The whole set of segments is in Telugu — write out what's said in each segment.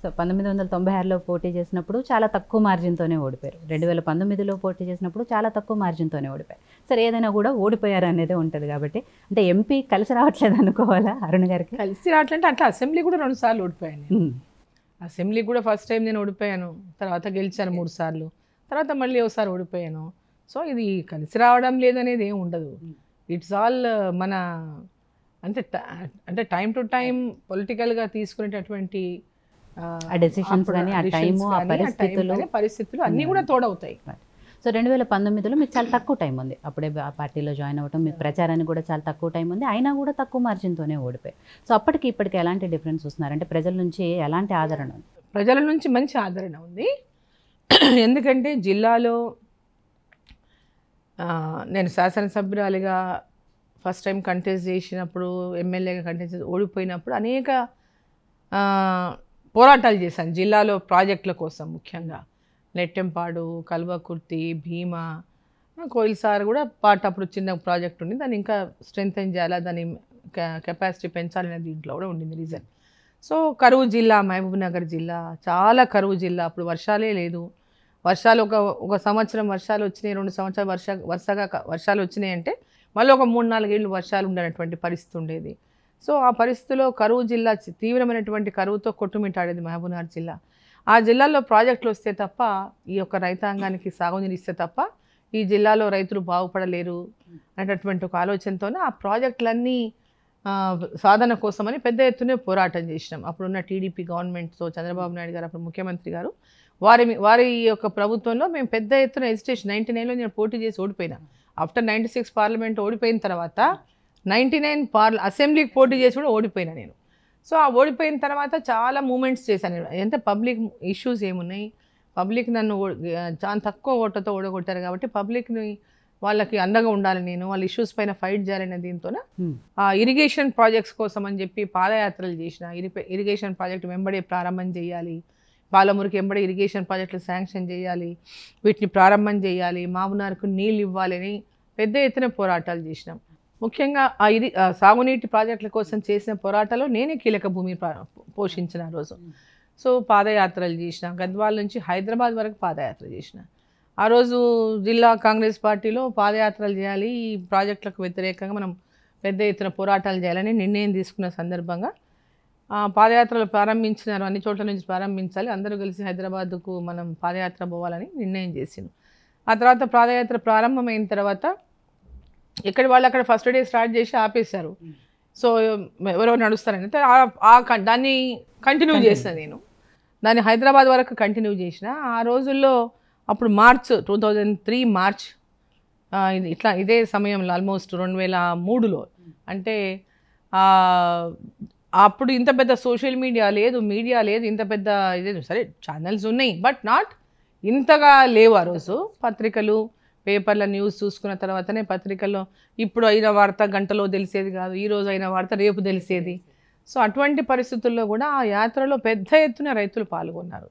సో 1996లో పోటీ చేసినప్పుడు చాలా తక్కువ మార్జిన్తోనే ఓడిపోయారు. 2019లో పోటీ చేసినప్పుడు చాలా తక్కువ మార్జిన్తోనే ఓడిపోయారు. సరే ఏదైనా కూడా ఓడిపోయారు అనేది ఉంటుంది కాబట్టి అంటే ఎంపీ కలిసి రావట్లేదు అనుకోవాలా అరుణ్ గారికి? కలిసి రావట్లంటే అట్లా అసెంబ్లీ కూడా 2 సార్లు ఓడిపోయాను నేను. అసెంబ్లీ కూడా ఫస్ట్ టైం నేను ఓడిపోయాను, తర్వాత గెలిచాను 3 సార్లు, తర్వాత మళ్ళీ ఒకసారి ఓడిపోయాను. సో ఇది కలిసి రావడం లేదనేది ఏం ఉండదు. ఇట్స్ ఆల్ మన అంటే టైం టు టైం పొలిటికల్గా తీసుకునేటటువంటి డెసిషన్స్ కానీ ఆ టైము ఆ పరిస్థితులు అన్నీ కూడా తోడవుతాయి. సో 2019లో మీకు చాలా తక్కువ టైం ఉంది, అప్పుడే ఆ పార్టీలో జాయిన్ అవ్వటం, మీకు ప్రచారానికి కూడా చాలా తక్కువ టైం ఉంది, అయినా కూడా తక్కువ మార్జిన్తోనే ఓడిపోయాయి. సో అప్పటికి ఇప్పటికి ఎలాంటి డిఫరెన్స్ వస్తున్నారంటే ప్రజల నుంచి ఎలాంటి ఆదరణ ఉంది? ప్రజల నుంచి మంచి ఆదరణ ఉంది. ఎందుకంటే జిల్లాలో నేను శాసనసభ్యురాలిగా ఫస్ట్ టైం కంటెస్ట్ చేసినప్పుడు, ఎమ్మెల్యేగా కంటెస్ట్ చేసి ఓడిపోయినప్పుడు అనేక పోరాటాలు చేశాను జిల్లాలో ప్రాజెక్టుల కోసం. ముఖ్యంగా నెట్టెంపాడు, కల్వకుర్తి, భీమా, కోయిల్సార్ కూడా అప్పుడు చిన్న ప్రాజెక్ట్ ఉంది, దాన్ని ఇంకా స్ట్రెంగ్తెన్ చేయాలా, దాని కెపాసిటీ పెంచాలనే దీంట్లో కూడా ఉండింది రీజన్. సో కరువు జిల్లా మహబూబ్నగర్ జిల్లా చాలా కరువు జిల్లా. అప్పుడు వర్షాలే లేదు. వర్షాలు ఒక సంవత్సరం వర్షాలు వచ్చినాయి, 2 సంవత్సరాలు వరుసగా వర్షాలు వచ్చినాయి అంటే మళ్ళీ ఒక 3-4 ఏళ్ళు వర్షాలు ఉండనటువంటి పరిస్థితి ఉండేది. సో ఆ పరిస్థితిలో కరువు జిల్లా తీవ్రమైనటువంటి కరువుతో కొట్టుమిట్టాడేది మహబూబ్నగర్ జిల్లా. ఆ జిల్లాలో ప్రాజెక్టులు వస్తే తప్ప, ఈ యొక్క రైతాంగానికి సాగునీరు ఇస్తే తప్ప ఈ జిల్లాలో రైతులు బాగుపడలేరు అనేటటువంటి ఒక ఆలోచనతోనే ఆ ప్రాజెక్టులన్నీ సాధన కోసమని పెద్ద ఎత్తునే పోరాటం చేసినాం. అప్పుడున్న టీడీపీ గవర్నమెంట్తో, చంద్రబాబు నాయుడు గారు అప్పుడు ముఖ్యమంత్రి గారు, వారి యొక్క ప్రభుత్వంలో మేము పెద్ద ఎత్తున ఎజిటేషన్ 99లో నేను పోటీ చేసి ఓడిపోయినా. ఆఫ్టర్ 96 పార్లమెంట్ ఓడిపోయిన తర్వాత 99 అసెంబ్లీకి పోటీ చేసి కూడా ఓడిపోయినా నేను. సో ఆ ఓడిపోయిన తర్వాత చాలా మూమెంట్స్ చేశాను. ఎంత పబ్లిక్ ఇష్యూస్ ఏమున్నాయి, పబ్లిక్ నన్ను చాలా తక్కువ ఓట్లతో ఓడగొట్టారు కాబట్టి పబ్లిక్ని వాళ్ళకి అండగా ఉండాలి, నేను వాళ్ళ ఇష్యూస్ పైన ఫైట్ చేయాలనే దీంతోన ఇరిగేషన్ ప్రాజెక్ట్స్ కోసం అని చెప్పి పాదయాత్రలు చేసిన. ఇరిగేషన్ ప్రాజెక్ట్ వెంబడే ప్రారంభం చేయాలి, పాలమూరుకి వెంబడే ఇరిగేషన్ ప్రాజెక్టులు శాంక్షన్ చేయాలి, వీటిని ప్రారంభం చేయాలి, మామునార్కు నీళ్ళు ఇవ్వాలని పెద్ద ఎత్తున పోరాటాలు చేసినాం. ముఖ్యంగా సాగునీటి ప్రాజెక్టుల కోసం చేసిన పోరాటాల్లో నేనే కీలక భూమి పోషించిన రోజు. సో పాదయాత్రలు చేసిన, గద్వాల నుంచి హైదరాబాద్ వరకు పాదయాత్ర చేసిన. ఆ రోజు జిల్లా కాంగ్రెస్ పార్టీలో పాదయాత్రలు చేయాలి, ఈ ప్రాజెక్టులకు వ్యతిరేకంగా మనం పెద్ద ఎత్తున పోరాటాలు చేయాలని నిర్ణయం తీసుకున్న సందర్భంగా పాదయాత్రలు ప్రారంభించినారు. అన్ని చోట్ల నుంచి ప్రారంభించాలి, అందరూ కలిసి హైదరాబాద్కు మనం పాదయాత్ర పోవాలని నిర్ణయం చేసింది. ఆ తర్వాత పాదయాత్ర ప్రారంభమైన తర్వాత ఎక్కడి వాళ్ళు అక్కడ ఫస్ట్ డే స్టార్ట్ చేసి ఆపేశారు. సో ఎవరెవరు నడుస్తారని దాన్ని కంటిన్యూ చేసిన నేను. దాన్ని హైదరాబాద్ వరకు కంటిన్యూ చేసిన. ఆ రోజుల్లో అప్పుడు 2003 మార్చ్ ఇదే సమయంలో ఆల్మోస్ట్ 2003లో అంటే అప్పుడు ఇంత పెద్ద సోషల్ మీడియా లేదు, మీడియా లేదు, ఇంత పెద్ద ఇదే సరే ఛానల్స్ ఉన్నాయి బట్ నాట్ ఇంతగా లేవు. ఆ రోజు పత్రికలు, పేపర్ల న్యూస్ చూసుకున్న తర్వాతనే పత్రికల్లో ఇప్పుడు అయిన వార్త గంటలో తెలిసేది కాదు, ఈరోజు అయిన వార్త రేపు తెలిసేది. సో అటువంటి పరిస్థితుల్లో కూడా ఆ యాత్రలో పెద్ద ఎత్తున రైతులు పాల్గొన్నారు,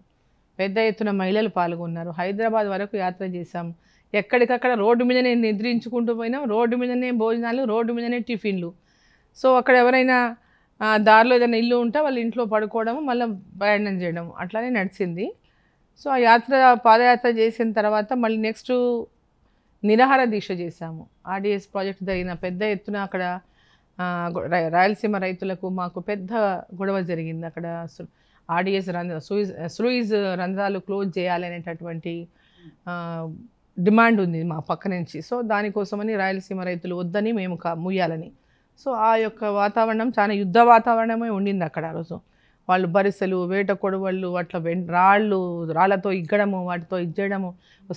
పెద్ద ఎత్తున మహిళలు పాల్గొన్నారు. హైదరాబాద్ వరకు యాత్ర చేశాం. ఎక్కడికక్కడ రోడ్డు మీదనే నిద్రించుకుంటూ పోయినాం, రోడ్డు మీదనే భోజనాలు, రోడ్డు మీదనే టిఫిన్లు. సో అక్కడ ఎవరైనా దారిలో ఏదైనా ఇల్లు ఉంటే వాళ్ళ ఇంట్లో పడుకోవడము, మళ్ళీ ప్రయాణం చేయడం అట్లానే నడిచింది. సో ఆ పాదయాత్ర చేసిన తర్వాత మళ్ళీ నెక్స్ట్ నిరాహార దీక్ష చేశాము. ఆర్డీఎస్ ప్రాజెక్ట్ జరిగిన పెద్ద ఎత్తున అక్కడ రాయలసీమ రైతులకు మాకు పెద్ద గొడవ జరిగింది. అక్కడ ఆర్డీఎస్ స్లూయిజ్ రంధ్రాలు క్లోజ్ చేయాలనేటటువంటి డిమాండ్ ఉంది మా పక్క నుంచి. సో దానికోసమని రాయలసీమ రైతులు వద్దని మేము ముయ్యాలని. సో ఆ యొక్క వాతావరణం చాలా యుద్ధ వాతావరణమే ఉండింది అక్కడ. ఆ రోజు వాళ్ళు బరిసెలు, వేట కొడవళ్ళు, అట్లా రాళ్ళతో ఇగ్గడము, వాటితో ఇచ్చేయడము,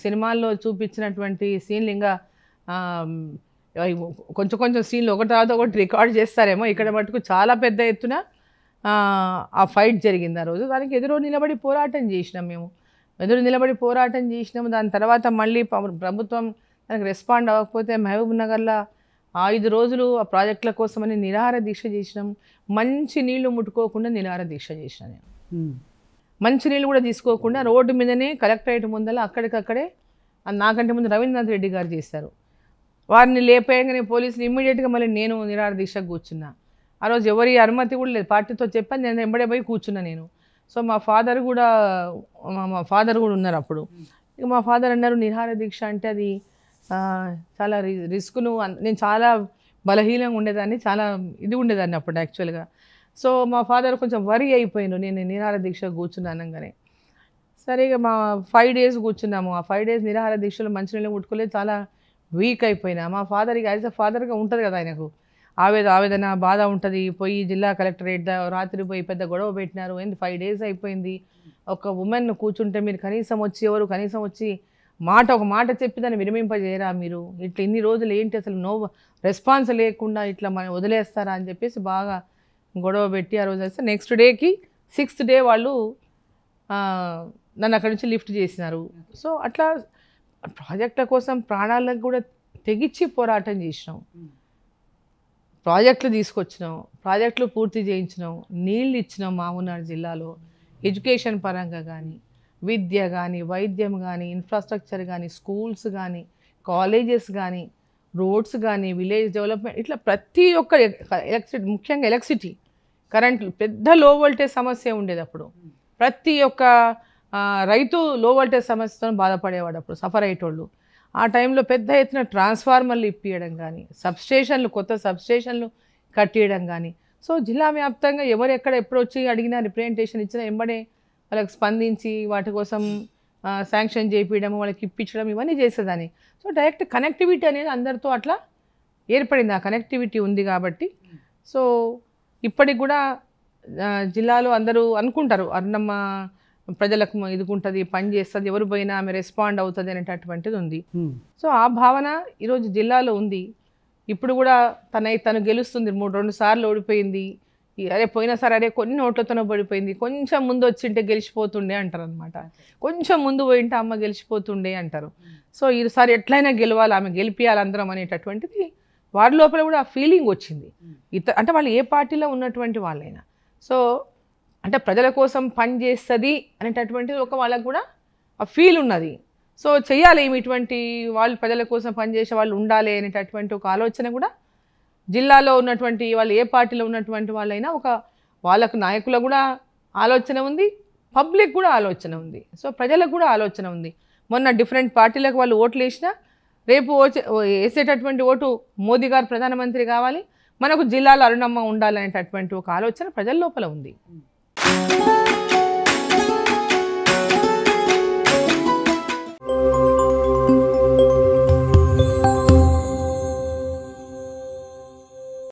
సినిమాల్లో చూపించినటువంటి సీన్లు ఇంకా కొంచెం కొంచెం సీన్లు ఒకటి తర్వాత ఒకటి రికార్డ్ చేస్తారేమో. ఇక్కడ మటుకు చాలా పెద్ద ఎత్తున ఆ ఫైట్ జరిగింది ఆ రోజు. దానికి ఎదురు నిలబడి పోరాటం చేసినాం మేము, దాని తర్వాత మళ్ళీ ప్రభుత్వం దానికి రెస్పాండ్ అవ్వకపోతే మహబూబ్ నగర్లో 5 రోజులు ఆ ప్రాజెక్టుల కోసమని నిరాహార దీక్ష చేసినాం. మంచి నీళ్లు ముట్టుకోకుండా నిరాహార దీక్ష చేసిన నేను. మంచి నీళ్ళు కూడా తీసుకోకుండా రోడ్డు మీదనే కలెక్టరేట్ ముందల అక్కడికక్కడే, నాకంటే ముందు రవీంద్రనాథ్ రెడ్డి గారు చేశారు, వారిని లేపేయగానే పోలీసులు ఇమ్మీడియట్గా మళ్ళీ నేను నిరాహార దీక్షకు కూర్చున్నా. ఆ రోజు ఎవరి అనుమతి కూడా లేదు, పార్టీతో చెప్పాను, నేను వెంబడే పోయి కూర్చున్నా నేను. సో మా ఫాదర్ కూడా ఉన్నారు అప్పుడు. ఇక మా ఫాదర్ అన్నారు నిరాహార దీక్ష అంటే అది చాలా రిస్క్ను, నేను చాలా బలహీనంగా ఉండేదాన్ని, చాలా ఇది ఉండేదాన్ని అప్పుడు యాక్చువల్గా. సో మా ఫాదర్ కొంచెం వరీ అయిపోయాను నేను నిరాహార దీక్ష కూర్చున్నానంగానే. సరిగా మా 5 days కూర్చున్నాము. ఆ 5 days నిరాహార దీక్షలో మంచినీళ్ళు ముట్టుకోలేదు, చాలా వీక్ అయిపోయినా. మా ఫాదర్ ఇక యాజ్ అ ఫాదర్గా ఉంటుంది కదా ఆయనకు ఆవేదన బాధ ఉంటుంది. పోయి జిల్లా కలెక్టరేట్ రాత్రి పోయి పెద్ద గొడవ పెట్టినారు. ఏంది 5 days అయిపోయింది, ఒక ఉమెన్ కూర్చుంటే మీరు కనీసం వచ్చి ఒక మాట చెప్పి దాన్ని విరమింపజేయరా మీరు, ఇట్లా ఇన్ని రోజులు ఏంటి అసలు నో రెస్పాన్స్ లేకుండా ఇట్లా మనం వదిలేస్తారా అని చెప్పేసి బాగా గొడవ పెట్టి ఆ రోజు వేస్తే నెక్స్ట్ డేకి 6th day వాళ్ళు నన్ను అక్కడి నుంచి లిఫ్ట్ చేసినారు. సో అట్లా ప్రాజెక్టుల కోసం ప్రాణాలకు కూడా తెగించి పోరాటం చేసినాం. ప్రాజెక్టులు తీసుకొచ్చినాం, ప్రాజెక్టులు పూర్తి చేయించినాం, నీళ్ళు ఇచ్చినాం మామూనాడు జిల్లాలో. ఎడ్యుకేషన్ పరంగా కానీ, విద్య కానీ, వైద్యం కానీ, ఇన్ఫ్రాస్ట్రక్చర్ కానీ, స్కూల్స్ కానీ, కాలేజెస్ కానీ, రోడ్స్ కానీ, విలేజ్ డెవలప్మెంట్, ఇట్లా ప్రతి ఒక్క ఎలక్ట్రిసిటీ, ముఖ్యంగా ఎలక్ట్రిసిటీ కరెంట్ పెద్ద లో వోల్టేజ్ సమస్య ఉండేది అప్పుడు. ప్రతి ఒక్క రైతు లో వోల్టేజ్ సమస్యతో బాధపడేవాడు అప్పుడు, సఫర్ అయ్యేటోళ్ళు. ఆ టైంలో పెద్ద ఎత్తున ట్రాన్స్ఫార్మర్లు ఇప్పియడం కానీ, కొత్త సబ్స్టేషన్లు కట్టియడం కానీ. సో జిల్లా వ్యాప్తంగా ఎవరు ఎప్పుడు వచ్చి అడిగినా రిప్రజెంటేషన్ ఇచ్చినా వెంబడే వాళ్ళకి స్పందించి వాటి కోసం శాంక్షన్ చేయించడం, వాళ్ళకి ఇప్పించడం, ఇవన్నీ చేసేదాన్ని. సో డైరెక్ట్ కనెక్టివిటీ అనేది అందరితో అట్లా ఏర్పడింది. ఆ కనెక్టివిటీ ఉంది కాబట్టి. సో ఇప్పటికి కూడా జిల్లాలో అందరూ అనుకుంటారు అరుణమ్మ ప్రజలకు ఎదుగుంటుంది, పని చేస్తుంది, ఎవరు పోయినా ఆమె రెస్పాండ్ అవుతుంది అనేటటువంటిది ఉంది. సో ఆ భావన ఈరోజు జిల్లాలో ఉంది. ఇప్పుడు కూడా తను గెలుస్తుంది. 2 సార్లు ఓడిపోయింది. అరే పోయినసారి కొన్ని ఓట్లతోనే పడిపోయింది, కొంచెం ముందు వచ్చింటే గెలిచిపోతుండే అంటారు అనమాట. కొంచెం ముందు పోయింటే అమ్మ గెలిచిపోతుండే అంటారు. సో ఈసారి ఎట్లయినా గెలవాలి, ఆమె గెలిపియాలి అందరం అనేటటువంటిది వారి లోపల కూడా ఆ ఫీలింగ్ వచ్చింది. అంటే వాళ్ళు ఏ పార్టీలో ఉన్నటువంటి వాళ్ళైనా. సో అంటే ప్రజల కోసం పని చేస్తుంది అనేటటువంటిది వాళ్ళకు కూడా ఆ ఫీల్ ఉన్నది. సో చెయ్యాలి ఇటువంటి వాళ్ళు, ప్రజల కోసం పనిచేసే వాళ్ళు ఉండాలి అనేటటువంటి ఒక ఆలోచన కూడా జిల్లాలో ఉన్నటువంటి వాళ్ళు, ఏ పార్టీలో ఉన్నటువంటి వాళ్ళైనా వాళ్ళకు నాయకులకు కూడా ఆలోచన ఉంది, పబ్లిక్ కూడా ఆలోచన ఉంది. సో ప్రజలకు కూడా ఆలోచన ఉంది. మొన్న డిఫరెంట్ పార్టీలకు వాళ్ళు ఓట్లు వేసినా రేపు వేసేటటువంటి ఓటు మోదీ గారు ప్రధానమంత్రి కావాలి, మనకు జిల్లాలో అరుణమ్మ ఉండాలనేటటువంటి ఒక ఆలోచన ప్రజల లోపల ఉంది.